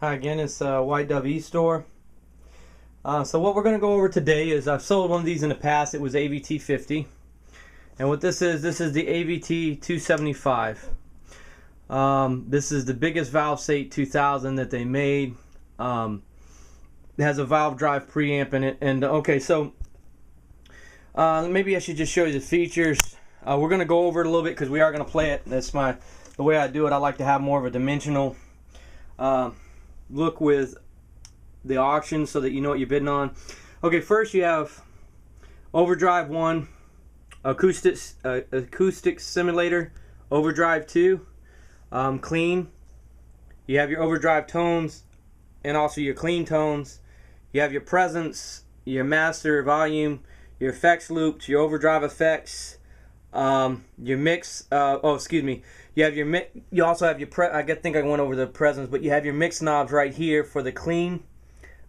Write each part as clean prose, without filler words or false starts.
Hi again, it's White Dove E-Store. So what we're going to go over today is I've sold one of these in the past. It was AVT 50. And what this is the AVT 275. This is the biggest Valvestate 2000 that they made. It has a valve drive preamp in it. And okay, so maybe I should just show you the features. We're going to go over it a little bit because we are going to play it. That's the way I do it. I like to have more of a dimensional look with the auction so that you know what you're bidding on. Okay, first you have Overdrive 1, acoustic simulator, Overdrive 2, clean. You have your Overdrive tones and also your clean tones. You have your presence, your master volume, your effects loops, your Overdrive effects, your mix. You have your you also have your I think I went over the presence, but you have your mix knobs right here for the clean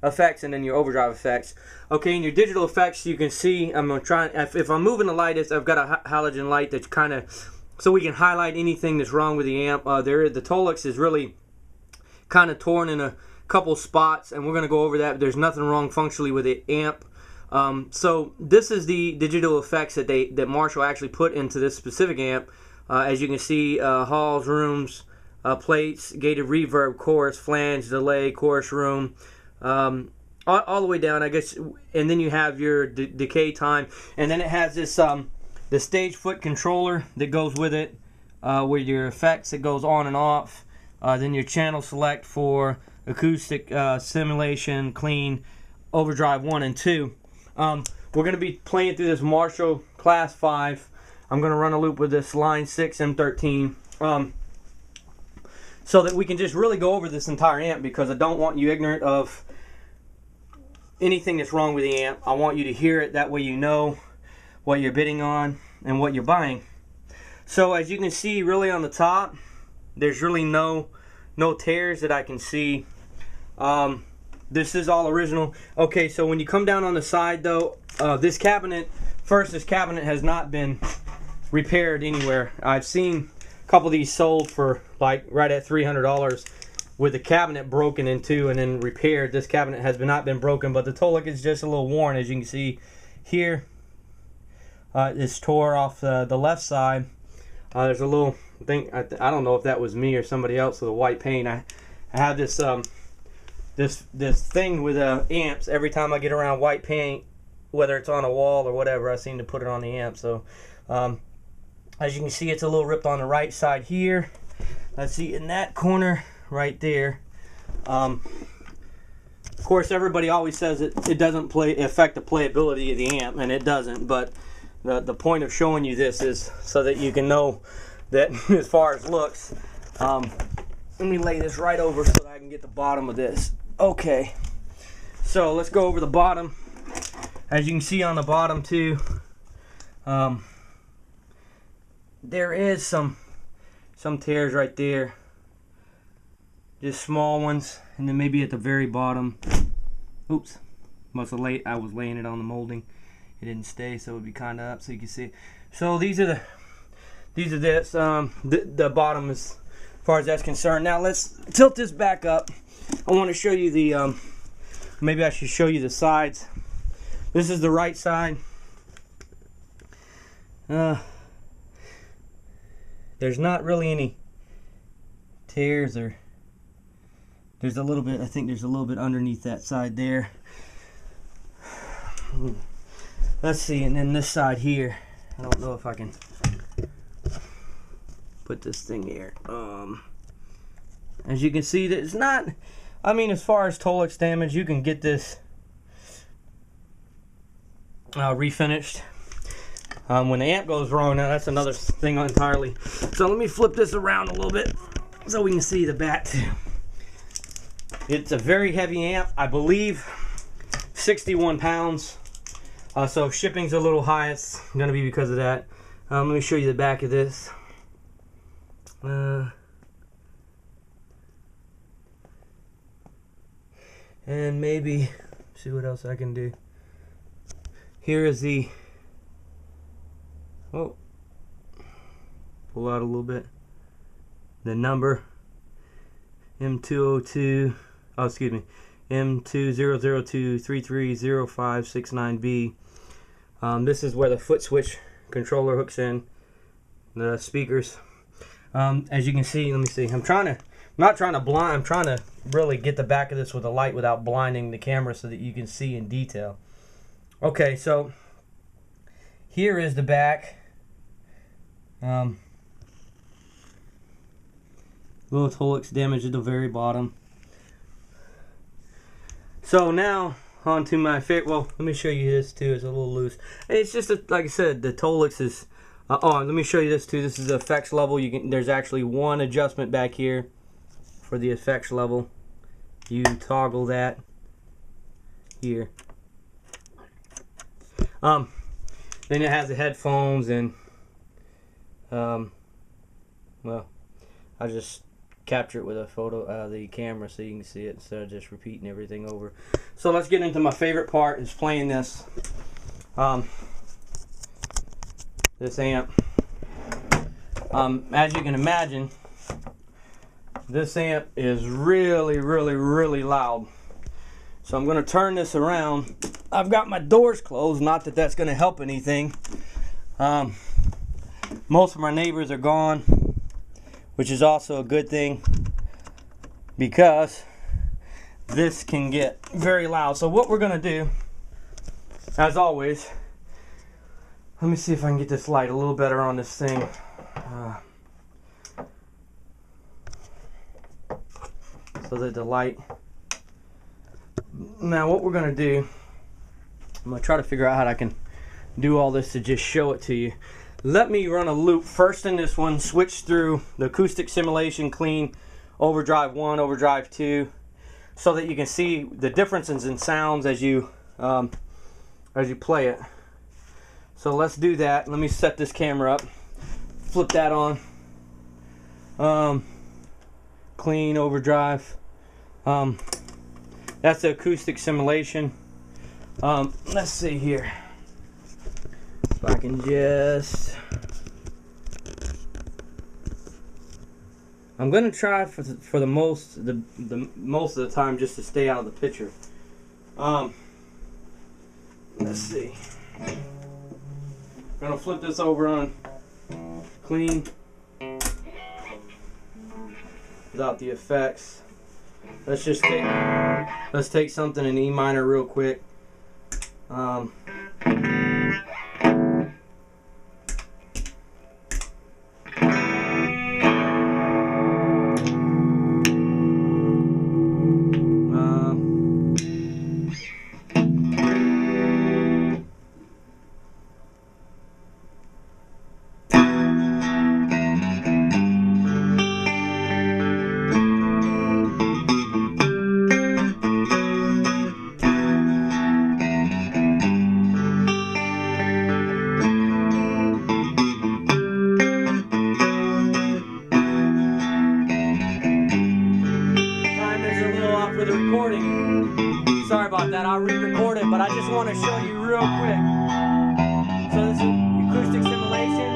effects and then your Overdrive effects. Okay, in your digital effects, you can see I'm gonna try. If I'm moving the light, I've got a halogen light that's kind of so we can highlight anything that's wrong with the amp. The Tolix is really kind of torn in a couple spots, and we're gonna go over that. There's nothing wrong functionally with the amp. So this is the digital effects that Marshall actually put into this specific amp. As you can see, halls, rooms, plates, gated reverb, chorus, flange, delay, chorus room, all the way down, I guess. And then you have your decay time, and then it has this the stage foot controller that goes with it, with your effects that goes on and off. Then your channel select for acoustic simulation, clean, Overdrive 1 and 2. We're going to be playing through this Marshall Class 5. I'm going to run a loop with this Line 6 M13 so that we can just really go over this entire amp, because I don't want you ignorant of anything that's wrong with the amp. I want you to hear it. That way you know what you're bidding on and what you're buying. So as you can see, really on the top, there's really no tears that I can see. This is all original. Okay, so when you come down on the side though, this cabinet has not been repaired anywhere. I've seen a couple of these sold for like right at $300 with the cabinet broken in two and then repaired. This cabinet has not been broken, but the Tolix is just a little worn. As you can see here, it's tore off the left side. There's a little thing, I don't know if that was me or somebody else with a white paint. I have this this thing with amps. Every time I get around white paint, whether it's on a wall or whatever, I seem to put it on the amp. So as you can see, it's a little ripped on the right side here. Let's see, in that corner right there. Of course, everybody always says it doesn't affect the playability of the amp, and it doesn't. But the point of showing you this is so that you can know that as far as looks. Let me lay this right over so that I can get the bottom of this. Okay, so let's go over the bottom. As you can see on the bottom too, there is some tears right there, just small ones, and then maybe at the very bottom. Oops, I was laying it on the molding. It didn't stay, so it would be kind of up so you can see. So these are the bottom as far as that's concerned. Now let's tilt this back up. I want to show you the maybe I should show you the sides. This is the right side. There's not really any tears, or there's a little bit. I think there's a little bit underneath that side there. Let's see, and then this side here. I don't know if I can put this thing here. As you can see, that it's not. I mean, as far as Tolix damage, you can get this refinished. When the amp goes wrong, now that's another thing entirely. So let me flip this around a little bit so we can see the back too. It's a very heavy amp, I believe 61 pounds. So shipping's a little high. It's gonna be because of that. Let me show you the back of this. And maybe see what else I can do. Here is the, oh, pull out a little bit, the number M202 oh excuse me, M2002330569B. This is where the foot switch controller hooks in, the speakers. As you can see, let me see, I'm not trying to blind, I'm trying to really get the back of this with a light without blinding the camera so that you can see in detail. Okay, so here is the back. Little Tolix damage at the very bottom. So now on to my favorite. Well, let me show you this too. It's a little loose. It's just like I said, the Tolix is. Let me show you this too. This is the effects level. There's actually one adjustment back here for the effects level. You toggle that here. Then it has the headphones and well, I just capture it with a photo of the camera so you can see it instead of just repeating everything over. So let's get into my favorite part, is playing this this amp. As you can imagine, this amp is really loud. So I'm going to turn this around. I've got my doors closed, not that that's going to help anything. Most of my neighbors are gone, which is also a good thing because this can get very loud. So what we're going to do, as always, let me see if I can get this light a little better on this thing. So that the light. Now what we're going to do, I'm going to try to figure out how I can do all this to just show it to you. Let me run a loop first in this one, switch through the acoustic simulation, clean, overdrive 1, overdrive 2, so that you can see the differences in sounds as you play it. So let's do that. Let me set this camera up, flip that on, clean, overdrive. That's the acoustic simulation. Let's see here. If I can just, I'm gonna try for the most of the time just to stay out of the picture. Let's see. I'm gonna flip this over on clean without the effects. Let's take something in E minor real quick. For the recording. Sorry about that, I'll re-record it, but I just want to show you real quick. So this is acoustic simulation.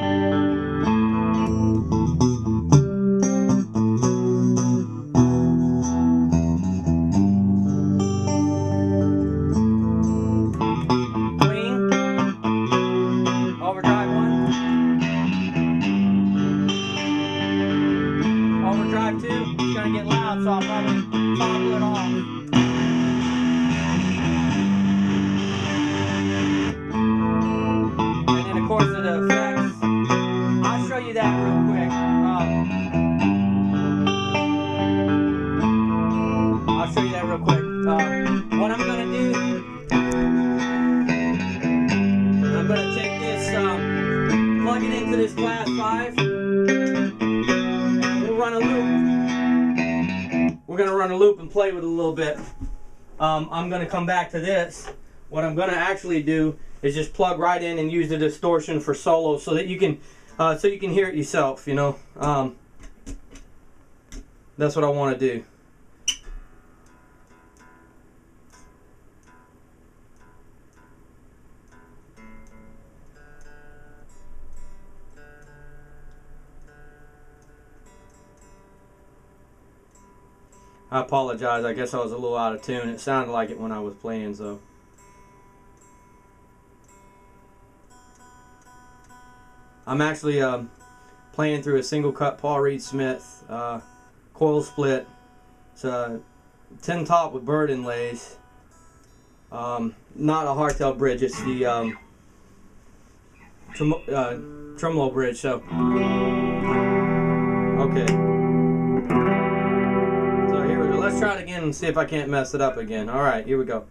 Clean. Overdrive 1. Overdrive 2. It's going to get loud, so I'll probably toggle it off. And then of course the effects. I'll show you that real quick. I'll show you that real quick. What I'm going to do, I'm going to take this, plug it into this class 5, and we'll run a loop. We're going to run a loop and play with it a little bit. I'm going to come back to this. What I'm going to actually do is just plug right in and use the distortion for solo so that you can hear it yourself, you know. That's what I want to do. I apologize. I guess I was a little out of tune. It sounded like it when I was playing, so. I'm actually playing through a single cut Paul Reed Smith coil split. It's a 10 top with bird inlays. Not a hardtail bridge. It's the tremolo bridge. So okay. So here we go. Let's try it again and see if I can't mess it up again. All right, here we go.